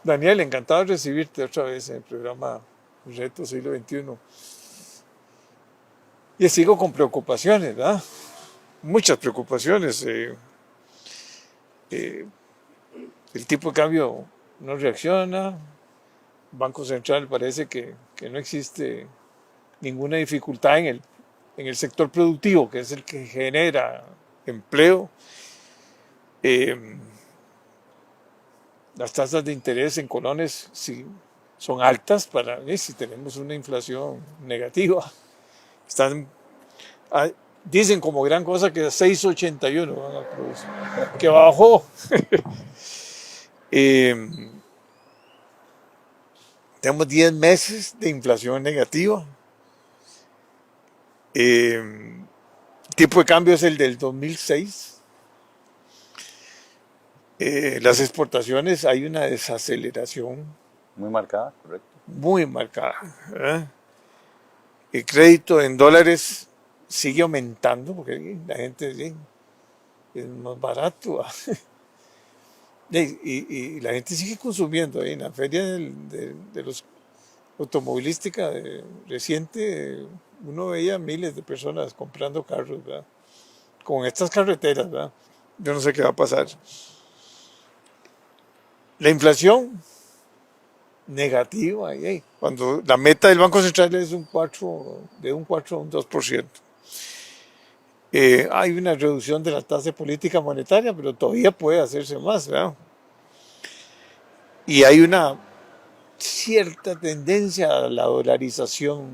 Daniel, encantado de recibirte otra vez en el programa Reto Siglo XXI. Y sigo con preocupaciones, ¿verdad? Muchas preocupaciones. Eh, el tipo de cambio no reacciona. Banco Central parece que no existe ninguna dificultad en el sector productivo, que es el que genera empleo. Eh, las tasas de interés en colones sí, son altas para si tenemos una inflación negativa. Están, ah, dicen como gran cosa que 6,81 van a producir, que bajó. eh, tenemos 10 meses de inflación negativa. El tipo de cambio es el del 2006. Las exportaciones hay una desaceleración Muy marcada, correcto. muy marcada. ¿Verdad? El crédito en dólares sigue aumentando porque la gente es más barato. Y la gente sigue consumiendo. En la feria de los automovilística reciente, uno veía miles de personas comprando carros, ¿verdad? Con estas carreteras, ¿verdad? Yo no sé qué va a pasar. La inflación negativa, cuando la meta del Banco Central es de un 4 a un 2%. Hay una reducción de la tasa de política monetaria, pero todavía puede hacerse más, ¿verdad? Y hay una cierta tendencia a la dolarización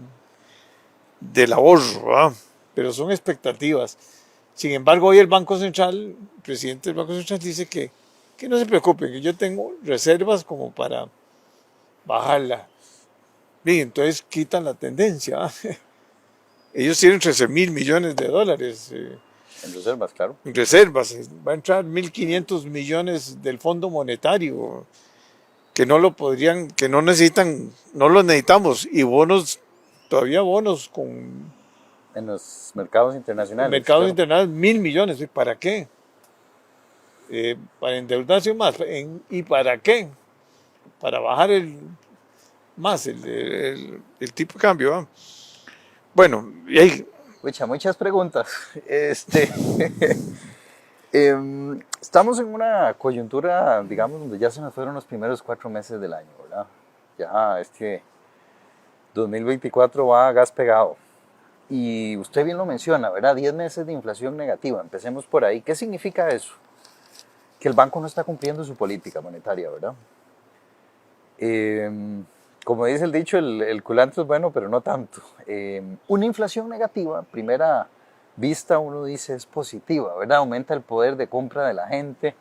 del ahorro, ¿verdad? Pero son expectativas. Sin embargo, hoy el Banco Central, el presidente del Banco Central dice que no se preocupen, que yo tengo reservas como para bajarla. Bien, entonces quitan la tendencia, ¿verdad? Ellos tienen 13.000 millones de dólares En reservas, claro. en reservas. Va a entrar 1.500 millones del Fondo Monetario, que no lo podrían, que no necesitan, no los necesitamos. Y bonos, todavía bonos con En los mercados internacionales, mercados claro. internacionales, 1.000 millones. ¿Para qué? Para endeudarse más. ¿Y para qué? Para bajar más el tipo de cambio. ¿Va? Bueno, y ahí, Pucha, muchas preguntas. Estamos en una coyuntura, digamos, donde ya se nos fueron los primeros 4 meses del año, ¿verdad? Ya 2024 va a gas pegado. Y usted bien lo menciona, ¿verdad? 10 meses de inflación negativa. Empecemos por ahí. ¿Qué significa eso? Que el banco no está cumpliendo su política monetaria, ¿verdad? Como dice el dicho, el culantro es bueno, pero no tanto. Una inflación negativa, primera vista, uno dice es positiva, ¿verdad? Aumenta el poder de compra de la gente.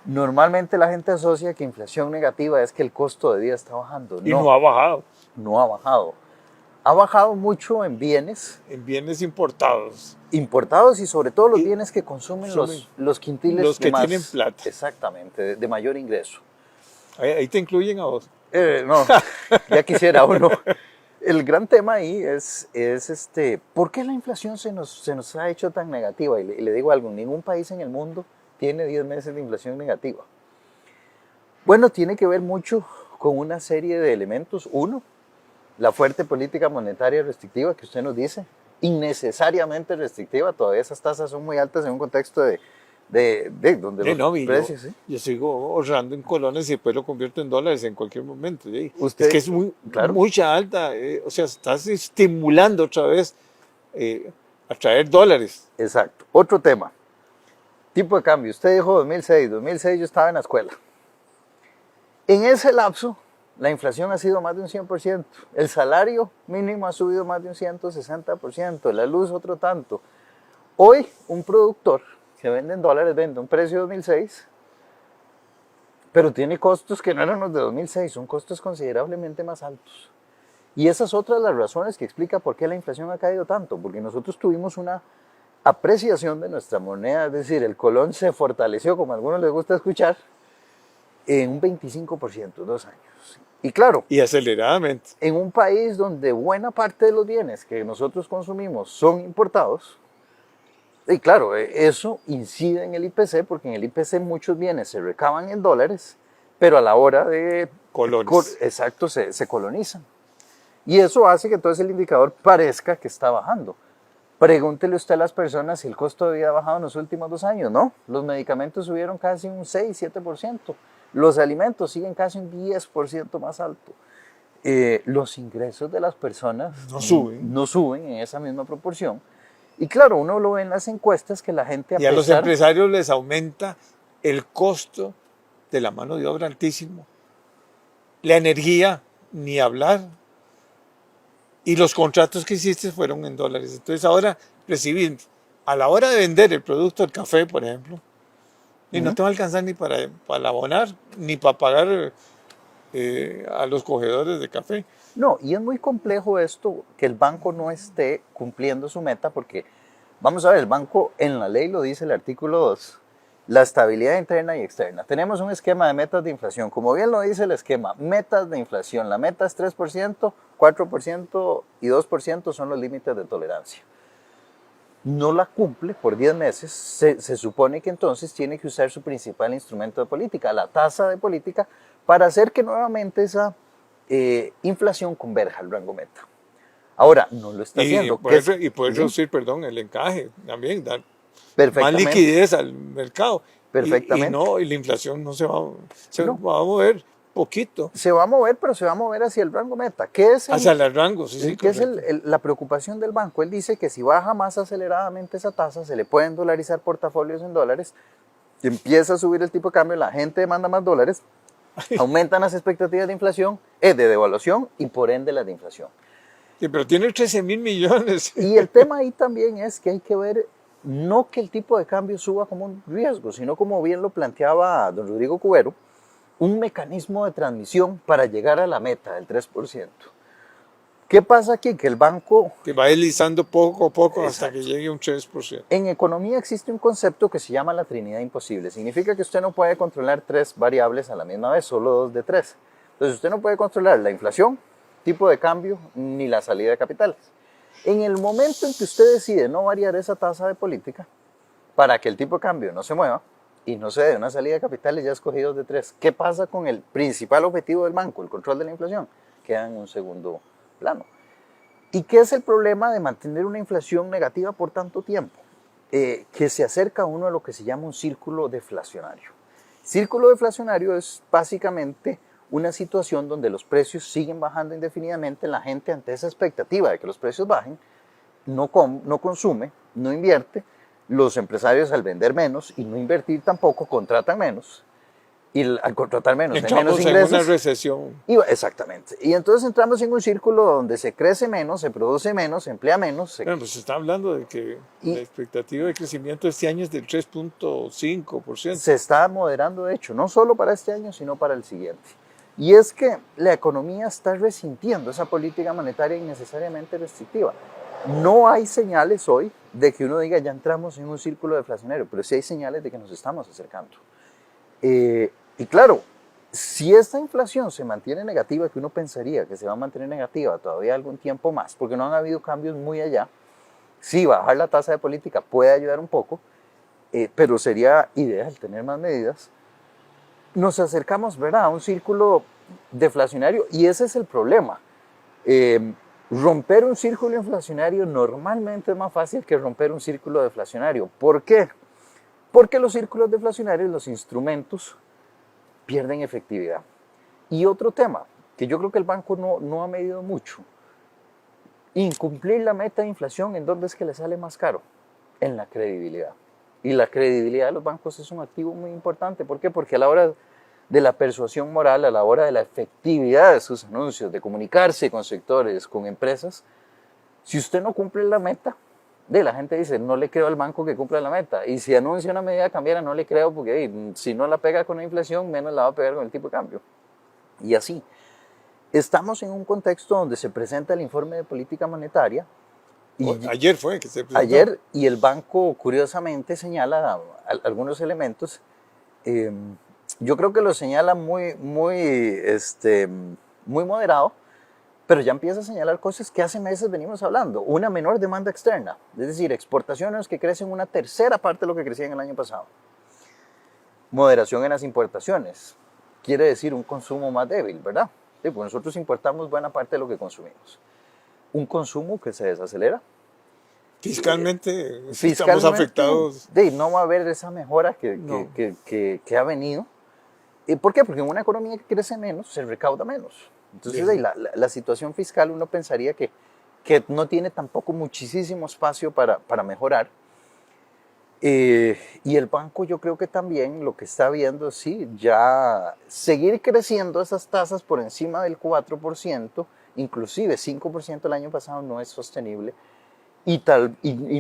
Normalmente la gente asocia que inflación negativa es que el costo de vida está bajando. y no No, ha bajado no ha bajado. Ha bajado mucho en bienes en bienes importados. importados y sobre todo los Y bienes que consumen sumen los quintiles los de que tienen más, plata. exactamente, de mayor ingreso. Ahí te incluyen a vos. No, ya quisiera uno. El gran tema ahí es ¿por qué la inflación se nos ha hecho tan negativa? Y le digo algo, ningún país en el mundo tiene 10 meses de inflación negativa. Bueno, tiene que ver mucho con una serie de elementos. Uno, la fuerte política monetaria restrictiva que usted nos dice, innecesariamente restrictiva, todavía esas tasas son muy altas en un contexto de donde los No, precios, ¿sí? yo sigo ahorrando en colones y después lo convierto en dólares en cualquier momento. ¿Sí? Es que Usted, es claro, mucha alta, o sea, estás estimulando otra vez a traer dólares. exacto. Otro tema, tipo de cambio. Usted dijo 2006 yo estaba en la escuela. En ese lapso, la inflación ha sido más de un 100%. El salario mínimo ha subido más de un 160%. La luz otro tanto. Hoy, un productor que vende en dólares vende un precio de 2006, pero tiene costos que no eran los de 2006. Son costos considerablemente más altos. Y esa es otra de las razones que explica por qué la inflación ha caído tanto. Porque nosotros tuvimos una apreciación de nuestra moneda. Es decir, el colón se fortaleció, como a algunos les gusta escuchar, en un 25% en 2 años. Y claro, Y aceleradamente. en un país donde buena parte de los bienes que nosotros consumimos son importados, y claro, eso incide en el IPC, porque en el IPC muchos bienes se recaban en dólares, pero a la hora de... Colores. Exacto, se colonizan. Y eso hace que entonces el indicador parezca que está bajando. Pregúntele usted a las personas si el costo de vida ha bajado en los últimos 2 años. No, los medicamentos subieron casi un 6-7%. Los alimentos siguen casi un 10% más alto. Los ingresos de las personas no suben en esa misma proporción. Y claro, uno lo ve en las encuestas que la gente... Y a los empresarios les aumenta el costo de la mano de obra altísimo. La energía, ni hablar. Y los contratos que hiciste fueron en dólares. Entonces ahora recibir, a la hora de vender el producto, el café, por ejemplo, y no te va a alcanzar ni para abonar, ni para pagar a los cogedores de café. No, y es muy complejo esto, que el banco no esté cumpliendo su meta, porque, vamos a ver, el banco en la ley lo dice el artículo 2, la estabilidad interna y externa. Tenemos un esquema de metas de inflación, como bien lo dice el esquema, metas de inflación. La meta es 3%, 4% y 2% son los límites de tolerancia. No la cumple por 10 meses, se supone que entonces tiene que usar su principal instrumento de política, la tasa de política, para hacer que nuevamente esa inflación converja al rango meta. Ahora, no lo está haciendo. Y poder reducir, perdón, el encaje también, dar más Perfectamente. liquidez al mercado. Perfectamente. Y la inflación no se va a mover poquito. Se va a mover, pero se va a mover hacia el rango meta. ¿Qué es hacia el rango, sí. ¿Qué es la preocupación del banco? Él dice que si baja más aceleradamente esa tasa, se le pueden dolarizar portafolios en dólares, empieza a subir el tipo de cambio, la gente demanda más dólares, aumentan las expectativas de inflación, de devaluación y por ende las de inflación. Sí, pero tiene 13.000 millones. Y el tema ahí también es que hay que ver, no que el tipo de cambio suba como un riesgo, sino como bien lo planteaba don Rodrigo Cubero, un mecanismo de transmisión para llegar a la meta del 3%. ¿Qué pasa aquí? Que el banco... Que va deslizando poco a poco. Exacto. Hasta que llegue a un 3%. En economía existe un concepto que se llama la trinidad imposible. Significa que usted no puede controlar 3 variables a la misma vez, solo 2 de 3. Entonces usted no puede controlar la inflación, tipo de cambio, ni la salida de capitales. En el momento en que usted decide no variar esa tasa de política, para que el tipo de cambio no se mueva, y no se dé una salida de capitales ya escogidos de 3. ¿Qué pasa con el principal objetivo del banco, el control de la inflación? Queda en un segundo plano. ¿Y qué es el problema de mantener una inflación negativa por tanto tiempo? Que se acerca a uno a lo que se llama un círculo deflacionario. Círculo deflacionario es básicamente una situación donde los precios siguen bajando indefinidamente, la gente ante esa expectativa de que los precios bajen, no consume, no invierte, los empresarios al vender menos y no invertir tampoco contratan menos, y al contratar menos hay menos ingresos. En una recesión. Exactamente. Y entonces entramos en un círculo donde se crece menos, se produce menos, se emplea menos. Bueno, pues se está hablando de que la expectativa de crecimiento este año es del 3.5%. Se está moderando, de hecho, no solo para este año, sino para el siguiente. Y es que la economía está resintiendo esa política monetaria innecesariamente restrictiva. No hay señales hoy de que uno diga ya entramos en un círculo deflacionario, pero sí hay señales de que nos estamos acercando. Y claro, si esta inflación se mantiene negativa, que uno pensaría que se va a mantener negativa todavía algún tiempo más, porque no han habido cambios muy allá, sí, bajar la tasa de política puede ayudar un poco, pero sería ideal tener más medidas. Nos acercamos, ¿verdad?, a un círculo deflacionario y ese es el problema. Romper un círculo inflacionario normalmente es más fácil que romper un círculo deflacionario. ¿Por qué? Porque los círculos deflacionarios, los instrumentos, pierden efectividad. Y otro tema, que yo creo que el banco no ha medido mucho, incumplir la meta de inflación, ¿en dónde es que le sale más caro? En la credibilidad. Y la credibilidad de los bancos es un activo muy importante. ¿Por qué? Porque a la hora de la persuasión moral, a la hora de la efectividad de sus anuncios, de comunicarse con sectores, con empresas, si usted no cumple la meta, la gente dice, no le creo al banco que cumpla la meta. Y si anuncia una medida cambiaria, no le creo porque si no la pega con la inflación, menos la va a pegar con el tipo de cambio. Y así. Estamos en un contexto donde se presenta el informe de política monetaria. Y ayer fue que se presentó. Ayer, y el banco curiosamente señala algunos elementos. Yo creo que lo señala muy moderado, pero ya empieza a señalar cosas que hace meses venimos hablando. Una menor demanda externa, es decir, exportaciones que crecen una tercera parte de lo que crecían el año pasado. Moderación en las importaciones. quiere decir un consumo más débil, ¿verdad? Sí, pues nosotros importamos buena parte de lo que consumimos. Un consumo que se desacelera. Fiscalmente estamos Fiscalmente, afectados. no va a haber esa mejora No. que ha venido. ¿Y por qué? Porque en una economía que crece menos, se recauda menos. Entonces, Bien. la situación fiscal uno pensaría que no tiene tampoco muchísimo espacio para mejorar. Y el banco yo creo que también lo que está viendo, sí, ya seguir creciendo esas tasas por encima del 4%, inclusive 5% el año pasado no es sostenible y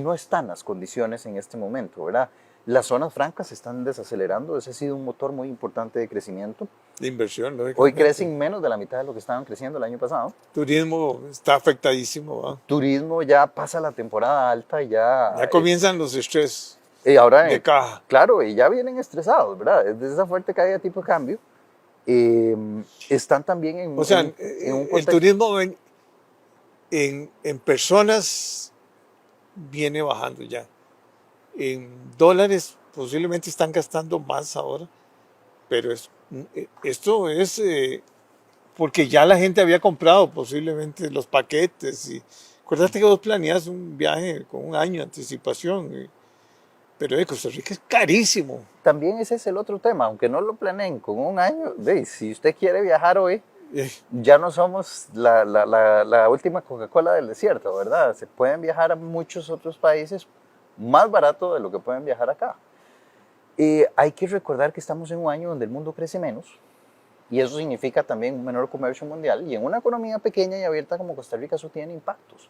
no están las condiciones en este momento, ¿verdad? Las zonas francas se están desacelerando, ese ha sido un motor muy importante de crecimiento. De inversión, Hoy lógicamente. crecen menos de la mitad de lo que estaban creciendo el año pasado. Turismo está afectadísimo. ¿Va? Turismo ya pasa la temporada alta y Ya comienzan los estrés y ahora, de caja. claro, y ya vienen estresados, ¿verdad? Desde esa fuerte caída tipo de cambio, están también en, O sea, en un el contexto. turismo en personas viene bajando ya. En dólares posiblemente están gastando más ahora, pero esto es porque ya la gente había comprado posiblemente los paquetes. Y acuérdate que vos planeas un viaje con un año de anticipación, pero de Costa Rica es carísimo. También ese es el otro tema, aunque no lo planeen con un año, si usted quiere viajar hoy, ya no somos la última Coca-Cola del desierto, ¿verdad? Se pueden viajar a muchos otros países más barato de lo que pueden viajar acá. Hay que recordar que estamos en un año donde el mundo crece menos y eso significa también un menor comercio mundial y en una economía pequeña y abierta como Costa Rica eso tiene impactos.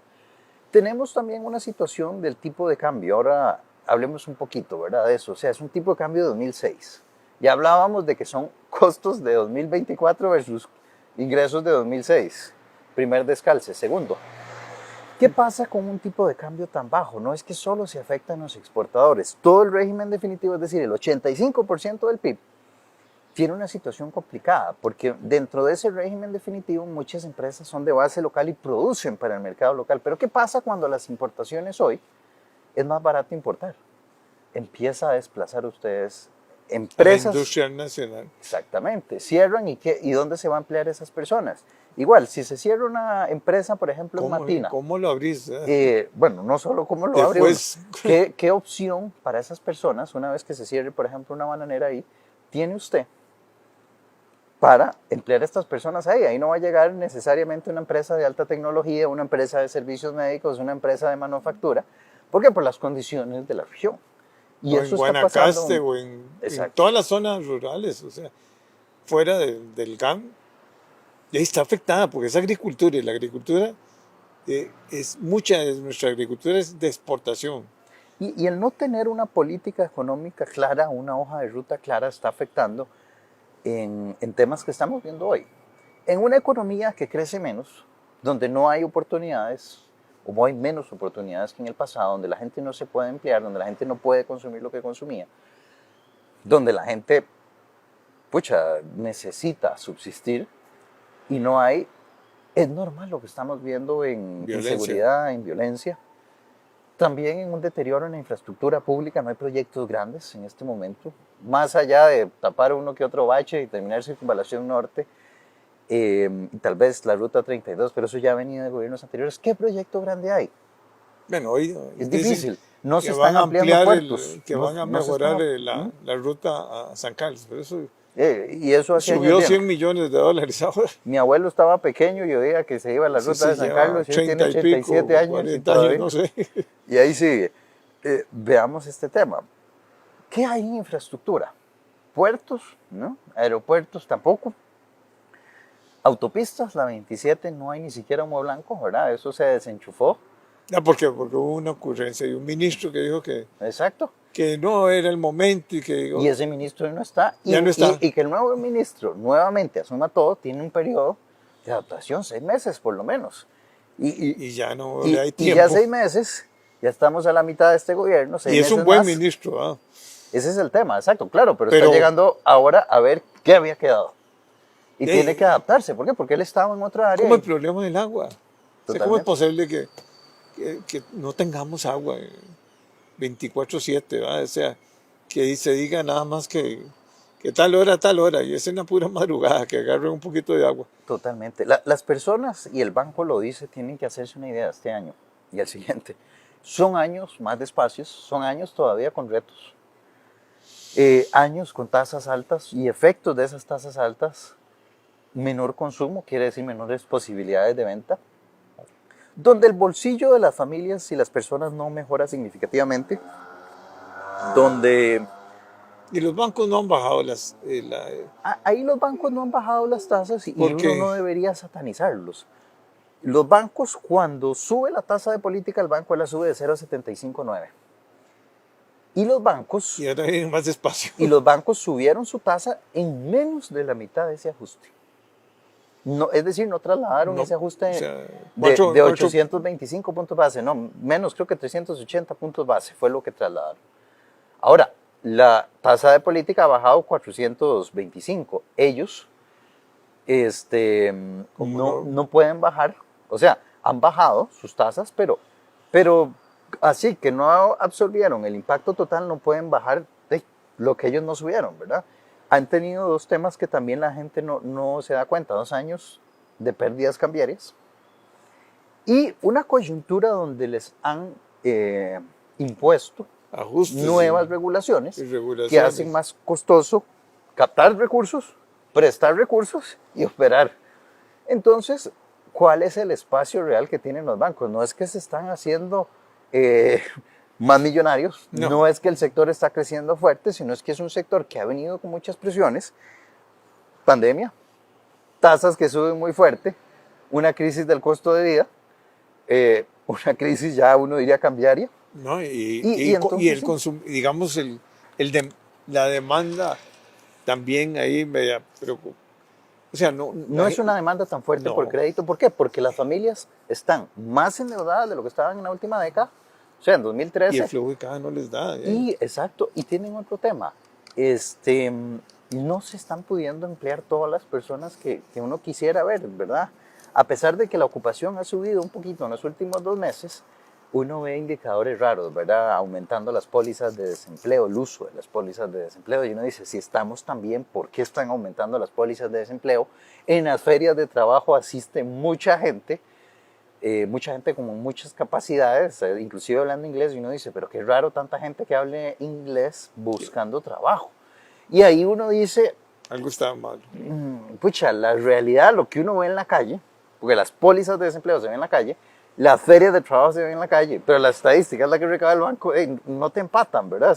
Tenemos también una situación del tipo de cambio. Ahora hablemos un poquito, ¿verdad? De eso. O sea, es un tipo de cambio de 2006. Ya hablábamos de que son costos de 2024 versus ingresos de 2006. Primer descalce. Segundo, ¿qué pasa con un tipo de cambio tan bajo? No es que solo se afectan los exportadores. Todo el régimen definitivo, es decir, el 85% del PIB, tiene una situación complicada, porque dentro de ese régimen definitivo muchas empresas son de base local y producen para el mercado local. Pero ¿qué pasa cuando las importaciones hoy es más barato importar? Empieza a desplazar ustedes empresas. La industria nacional. Exactamente. Cierran y ¿dónde se van a emplear esas personas? Igual, si se cierra una empresa, por ejemplo, en Matina. ¿Cómo lo abrís? Bueno, no solo cómo lo abre uno. ¿Qué opción para esas personas, una vez que se cierre, por ejemplo, una bananera ahí, tiene usted para emplear a estas personas ahí? Ahí no va a llegar necesariamente una empresa de alta tecnología, una empresa de servicios médicos, una empresa de manufactura. ¿Por qué? Por las condiciones de la región. Y o eso en está Guanacaste pasando. o en todas las zonas rurales, o sea, fuera del GAM, y ahí está afectada porque es agricultura y la agricultura mucha de nuestra agricultura es de exportación. Y el no tener una política económica clara, una hoja de ruta clara, está afectando en temas que estamos viendo hoy. En una economía que crece menos, donde no hay oportunidades, como hay menos oportunidades que en el pasado, donde la gente no se puede emplear, donde la gente no puede consumir lo que consumía, donde la gente, necesita subsistir y no hay, es normal lo que estamos viendo en inseguridad, en violencia. También en un deterioro en la infraestructura pública, no hay proyectos grandes en este momento, más allá de tapar uno que otro bache y terminar Circunvalación Norte, y tal vez la Ruta 32, pero eso ya ha venido de gobiernos anteriores. ¿Qué proyecto grande hay? Bueno, hoy es difícil. No se van están ampliando puertos. Que van a mejorar la ruta a San Carlos, pero eso y eso subió 100 millones de dólares ahora. Mi abuelo estaba pequeño y oía que se iba a la ruta de San Carlos, y tiene 87 años. 40 años, no sé. Y ahí sigue. Veamos este tema. ¿Qué hay en infraestructura? Puertos, ¿no? Aeropuertos tampoco. Autopistas, la 27, no hay ni siquiera humo blanco, ¿verdad? Eso se desenchufó. Porque hubo una ocurrencia y un ministro que dijo que, exacto, que no era el momento. Y ese ministro no está. Ya no está. Y que el nuevo ministro nuevamente asuma todo, tiene un periodo de adaptación, 6 meses por lo menos. Y ya no le hay tiempo. Y ya 6 meses, ya estamos a la mitad de este gobierno. 6 y es meses un buen más. ministro. ¿Ah? Ese es el tema, exacto, claro, pero está llegando ahora a ver qué había quedado. Y tiene que adaptarse. ¿Por qué? Porque él estaba en otra área. ¿Cómo el problema del agua? O sea, ¿cómo es posible que no tengamos agua 24/7? O sea, que se diga nada más que que tal hora, y es en la pura madrugada que agarren un poquito de agua. Totalmente. Las personas, y el banco lo dice, tienen que hacerse una idea este año y el siguiente. Son años más despacios, son años todavía con retos. Años con tasas altas y efectos de esas tasas altas, menor consumo, quiere decir menores posibilidades de venta, donde el bolsillo de las familias y las personas no mejora significativamente, donde Y los bancos no han bajado ahí los bancos no han bajado las tasas y uno porque no debería satanizarlos. Los bancos, cuando sube la tasa de política, el banco la sube de 0,759. Y los bancos y ahora vienen más despacio. Y los bancos subieron su tasa en menos de la mitad de ese ajuste. No, es decir, no trasladaron No, ese ajuste o sea, de 825 puntos base, no, menos, creo que 380 puntos base fue lo que trasladaron. Ahora, la tasa de política ha bajado 425. Ellos no pueden bajar, o sea, han bajado sus tasas, pero así que no absorbieron el impacto total, no pueden bajar de lo que ellos no subieron, ¿verdad? Han tenido dos temas que también la gente no se da cuenta: 2 años de pérdidas cambiarias y una coyuntura donde les han impuesto ajustes nuevas regulaciones y regulaciones que hacen más costoso captar recursos, prestar recursos y operar. Entonces, ¿cuál es el espacio real que tienen los bancos? No es que se están haciendo más millonarios, no es que el sector está creciendo fuerte, sino es que es un sector que ha venido con muchas presiones, pandemia, tasas que suben muy fuerte, una crisis del costo de vida, una crisis ya uno diría cambiaria. ¿no? Entonces, y el consumo, digamos, la demanda también ahí me preocupa. O sea, no es una demanda tan fuerte por crédito. ¿Por qué? Porque las familias están más endeudadas de lo que estaban en la última década. O sea, en 2013. Y el flujo de caja no les da. Exacto. Y tienen otro tema. No se están pudiendo emplear todas las personas que uno quisiera ver, ¿verdad? A pesar de que la ocupación ha subido un poquito en los últimos 2 meses, uno ve indicadores raros, ¿verdad? Aumentando las pólizas de desempleo, el uso de las pólizas de desempleo. Y uno dice, si estamos tan bien, ¿por qué están aumentando las pólizas de desempleo? En las ferias de trabajo asiste mucha gente con muchas capacidades, inclusive hablando inglés, y uno dice, pero qué raro tanta gente que hable inglés buscando trabajo. Y ahí uno dice, algo está mal. Pucha, la realidad, lo que uno ve en la calle, porque las pólizas de desempleo se ven en la calle, las ferias de trabajo se ven en la calle, pero las estadísticas, la que recaba el banco, no te empatan, ¿verdad?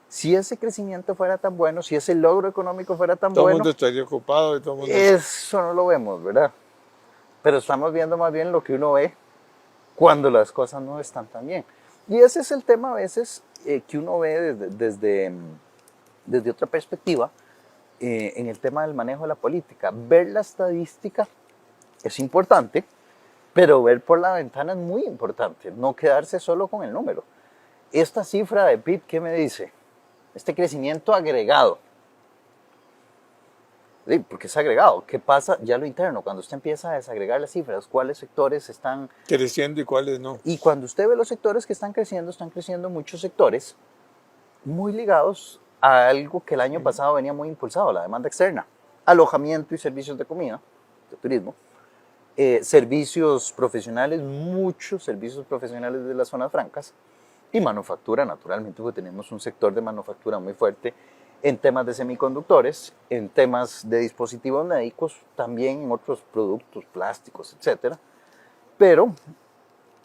Si ese crecimiento fuera tan bueno, si ese logro económico fuera tan todo bueno, el mundo estaría ocupado. Y todo el mundo eso no lo vemos, ¿verdad? Pero estamos viendo más bien lo que uno ve cuando las cosas no están tan bien. Y ese es el tema a veces que uno ve desde otra perspectiva en el tema del manejo de la política. Ver la estadística es importante, pero ver por la ventana es muy importante, no quedarse solo con el número. Esta cifra de PIB, ¿qué me dice? Este crecimiento agregado. Sí, porque es agregado. ¿Qué pasa? Ya lo interno, cuando usted empieza a desagregar las cifras, cuáles sectores están creciendo y cuáles no. Y cuando usted ve los sectores que están creciendo muchos sectores muy ligados a algo que el año pasado venía muy impulsado, la demanda externa. Alojamiento y servicios de comida, de turismo. Servicios profesionales, muchos servicios profesionales de las zonas francas. Y manufactura, naturalmente, porque tenemos un sector de manufactura muy fuerte en temas de semiconductores, en temas de dispositivos médicos, también en otros productos, plásticos, etc. Pero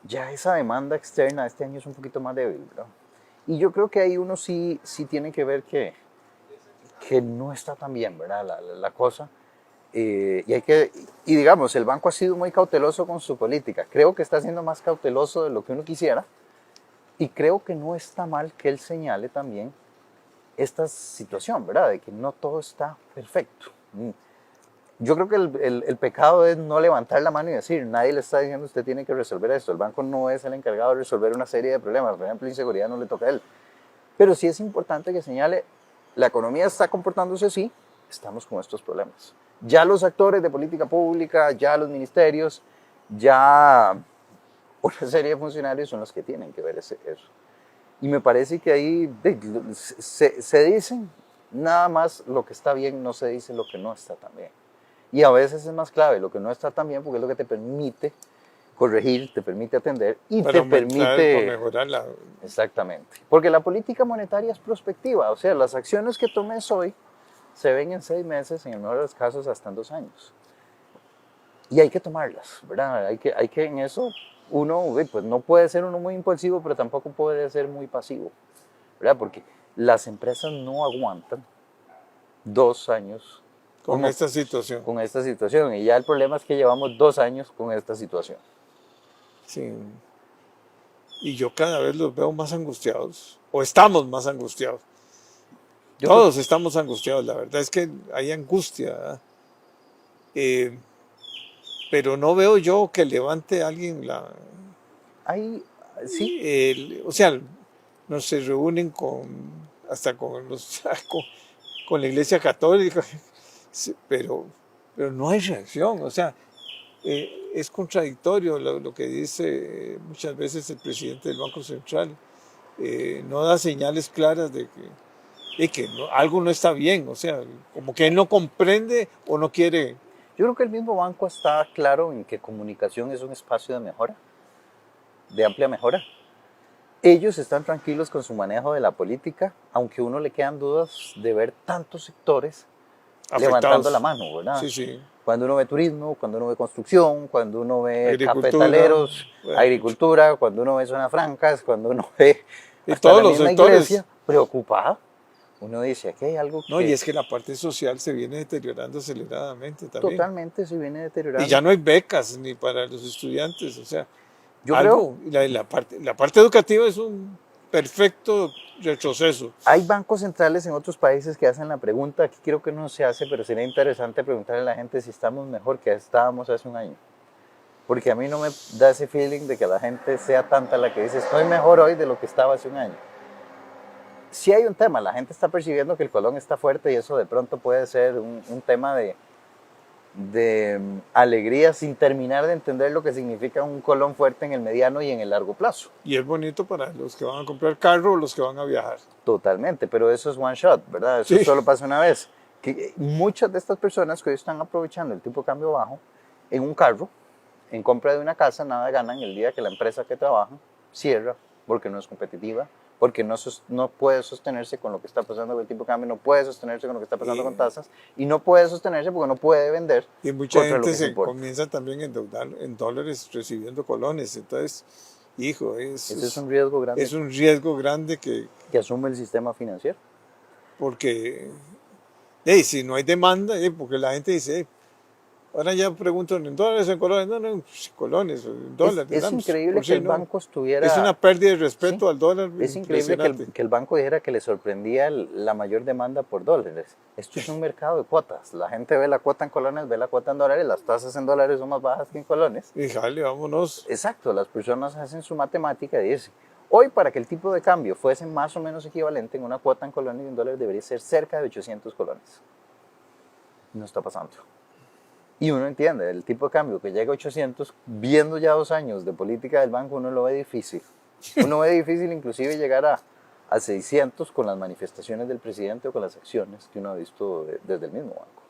ya esa demanda externa este año es un poquito más débil, ¿verdad? Y yo creo que ahí uno sí tiene que ver que no está tan bien, ¿verdad? La cosa. Y digamos, el banco ha sido muy cauteloso con su política. Creo que está siendo más cauteloso de lo que uno quisiera. Y creo que no está mal que él señale también esta situación, ¿verdad? De que no todo está perfecto. Yo creo que el pecado es no levantar la mano y decir, nadie le está diciendo usted tiene que resolver esto. El banco no es el encargado de resolver una serie de problemas. Por ejemplo, inseguridad no le toca a él. Pero sí es importante que señale, la economía está comportándose así, estamos con estos problemas. Ya los actores de política pública, ya los ministerios, ya una serie de funcionarios son los que tienen que ver eso. Y me parece que ahí se dicen Nada más lo que está bien no se dice lo que no está tan bien. Y a veces es más clave lo que no está tan bien porque es lo que te permite corregir, te permite atender y para te aumentar, para permite... mejorar la... Exactamente. Porque la política monetaria es prospectiva. O sea, las acciones que tomes hoy se ven en 6 meses, en el mejor de los casos hasta en 2 años. Y hay que tomarlas, ¿verdad? Hay que en eso uno, pues no puede ser uno muy impulsivo, pero tampoco puede ser muy pasivo, ¿verdad? Porque las empresas no aguantan 2 años con esta situación. con esta situación. Y ya el problema es que llevamos 2 años con esta situación. Sí. Y yo cada vez los veo más angustiados, o estamos más angustiados. Todos estamos angustiados, la verdad es que hay angustia, ¿verdad? Pero no veo yo que levante a alguien la... Ahí, sí, o sea, no se reúnen hasta con, con la Iglesia Católica, sí, pero no hay reacción, o sea, es contradictorio lo que dice muchas veces el presidente del Banco Central. No da señales claras de que algo no está bien, o sea, como que él no comprende o no quiere. yo creo que el mismo banco está claro en que comunicación es un espacio de mejora, de amplia mejora. Ellos están tranquilos con su manejo de la política, aunque a uno le quedan dudas de ver tantos sectores Afectados. levantando la mano, ¿verdad? Sí, sí. Cuando uno ve turismo, cuando uno ve construcción, cuando uno ve Agricultura, cafetaleros, bueno, agricultura, cuando uno ve zonas francas, cuando uno ve y hasta todos la los misma sectores. iglesia preocupada, uno dice, aquí hay algo No, que y es que la parte social se viene deteriorando aceleradamente también. totalmente se viene deteriorando. Y ya no hay becas ni para los estudiantes, o sea, Yo algo, la parte educativa es un perfecto retroceso. Hay bancos centrales en otros países que hacen la pregunta, aquí creo que no se hace, pero sería interesante preguntarle a la gente si estamos mejor que estábamos hace un año. Porque a mí no me da ese feeling de que la gente sea tanta la que dice estoy mejor hoy de lo que estaba hace un año. Sí hay un tema, la gente está percibiendo que el colón está fuerte y eso de pronto puede ser un tema de alegría sin terminar de entender lo que significa un colón fuerte en el mediano y en el largo plazo. Y es bonito para los que van a comprar carro o los que van a viajar. Totalmente, pero eso es one shot, ¿verdad? Eso Sí. solo pasa una vez. Que muchas de estas personas que hoy están aprovechando el tipo de cambio bajo en un carro, en compra de una casa, nada ganan el día que la empresa que trabaja cierra porque no es competitiva, porque no puede sostenerse con lo que está pasando con el tipo de cambio, no puede sostenerse con lo que está pasando con tasas y no puede sostenerse porque no puede vender. Y mucha contra lo gente que se importa. comienza también a endeudar en dólares recibiendo colones. Entonces, hijo, Ese es un riesgo grande es un riesgo grande que asume el sistema financiero. porque si no hay demanda, porque la gente dice, ahora ya preguntan en dólares o en colones, no, colones, en dólares. Es increíble que el banco estuviera... Es una pérdida de respeto al dólar. Es increíble que el banco dijera que le sorprendía la mayor demanda por dólares. Esto es un mercado de cuotas. La gente ve la cuota en colones, ve la cuota en dólares, las tasas en dólares son más bajas que en colones. Y jale, vámonos. Exacto, las personas hacen su matemática y dicen, hoy para que el tipo de cambio fuese más o menos equivalente en una cuota en colones y en dólares debería ser cerca de 800 colones. No está pasando. Y uno entiende, el tipo de cambio que llega a 800, viendo ya 2 años de política del banco, uno lo ve difícil. Uno ve difícil inclusive llegar a 600 con las manifestaciones del presidente o con las acciones que uno ha visto desde el mismo banco.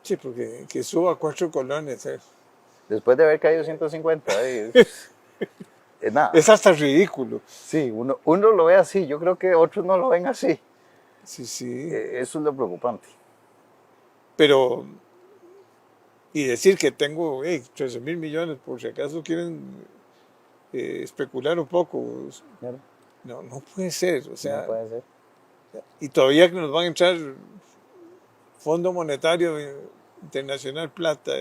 Sí, porque que suba 4 colones. Después de haber caído 150, es nada. Es hasta ridículo. Sí, uno lo ve así, yo creo que otros no lo ven así. Sí, sí. Eso es lo preocupante. Pero, y decir que tengo 13.000 millones, por si acaso quieren especular un poco. Claro. No puede ser. O sea, No puede ser. Y todavía que nos van a entrar Fondo Monetario Internacional Plata,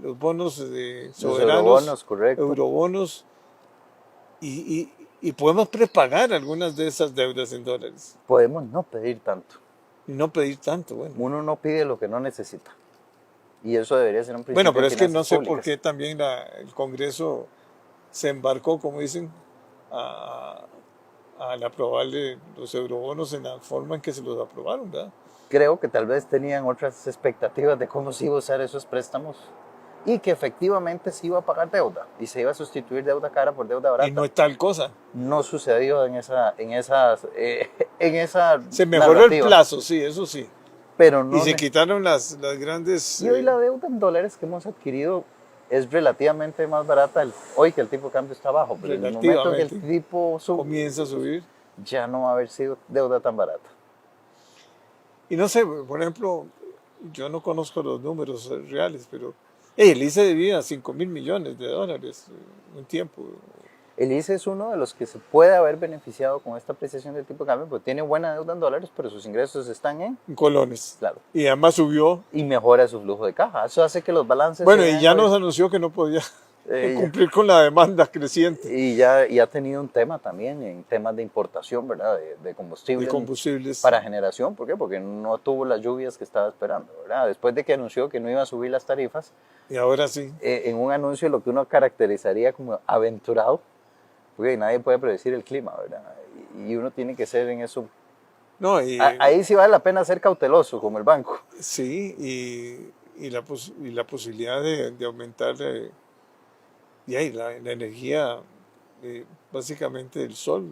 los bonos soberanos, los eurobonos, correcto. Eurobonos, y podemos prepagar algunas de esas deudas en dólares. Podemos no pedir tanto. Y no pedir tanto, bueno. Uno no pide lo que no necesita. Y eso debería ser un principio. Bueno, pero de es que no sé finanzas por qué públicas. también el Congreso se embarcó, como dicen, al aprobarle los eurobonos en la forma en que se los aprobaron, ¿verdad? Creo que tal vez tenían otras expectativas de cómo se iba a usar esos préstamos y que efectivamente se iba a pagar deuda y se iba a sustituir deuda cara por deuda barata. Y no es tal cosa. No sucedió en esa Se mejoró narrativa. el plazo, sí, eso sí. Pero no Y se quitaron las grandes... y hoy la deuda en dólares que hemos adquirido es relativamente más barata hoy que el tipo de cambio está bajo. Pero en el momento que el tipo comienza a subir, ya no va a haber sido deuda tan barata. Y no sé, por ejemplo, yo no conozco los números reales, pero el ICE debía $5.000 millones un tiempo. El ICE es uno de los que se puede haber beneficiado con esta apreciación del tipo de cambio, porque tiene buena deuda en dólares, pero sus ingresos están en colones. Claro. Y además subió. Y mejora su flujo de caja. Eso hace que los balances... Bueno, y ya nos anunció que no podía cumplir con la demanda creciente. Y ha tenido un tema también en temas de importación, ¿verdad? De combustibles. De combustibles. Para generación. ¿Por qué? Porque no tuvo las lluvias que estaba esperando, ¿verdad? Después de que anunció que no iba a subir las tarifas. Y ahora sí. En un anuncio lo que uno caracterizaría como aventurado, porque nadie puede predecir el clima, ¿verdad? Y uno tiene que ser en eso. No, ahí sí vale la pena ser cauteloso, como el banco. Sí, y la posibilidad de aumentar la energía, básicamente del sol,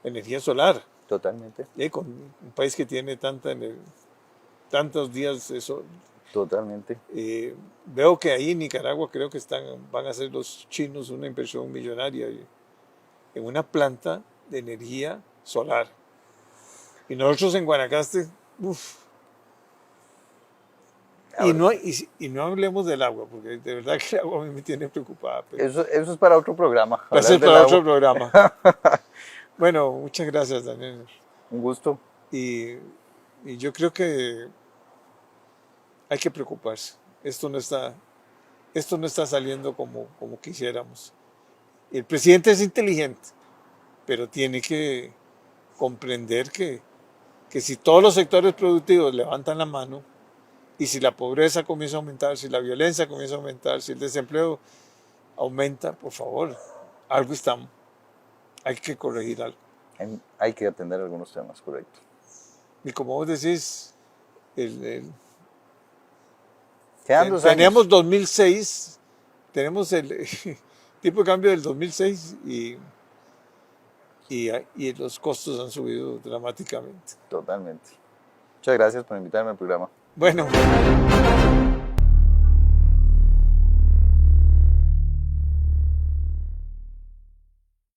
energía solar. Totalmente. Y con un país que tiene tantos días de sol. Totalmente. Veo que ahí en Nicaragua creo que van a hacer los chinos una inversión millonaria en una planta de energía solar. Y nosotros en Guanacaste, uff. Y no hablemos del agua, porque de verdad que el agua a mí me tiene preocupada. Eso es para otro programa. Va a ser para otro programa. Bueno, muchas gracias, Daniel. Un gusto. Y yo creo que hay que preocuparse. Esto no está saliendo como quisiéramos. El presidente es inteligente, pero tiene que comprender que si todos los sectores productivos levantan la mano, y si la pobreza comienza a aumentar, si la violencia comienza a aumentar, si el desempleo aumenta, por favor, algo hay que corregir algo. Hay que atender algunos temas, correcto. Y como vos decís, Quedan 2 años. Teníamos 2006, tenemos el tipo de cambio del 2006 y los costos han subido dramáticamente. Totalmente. Muchas gracias por invitarme al programa. Bueno.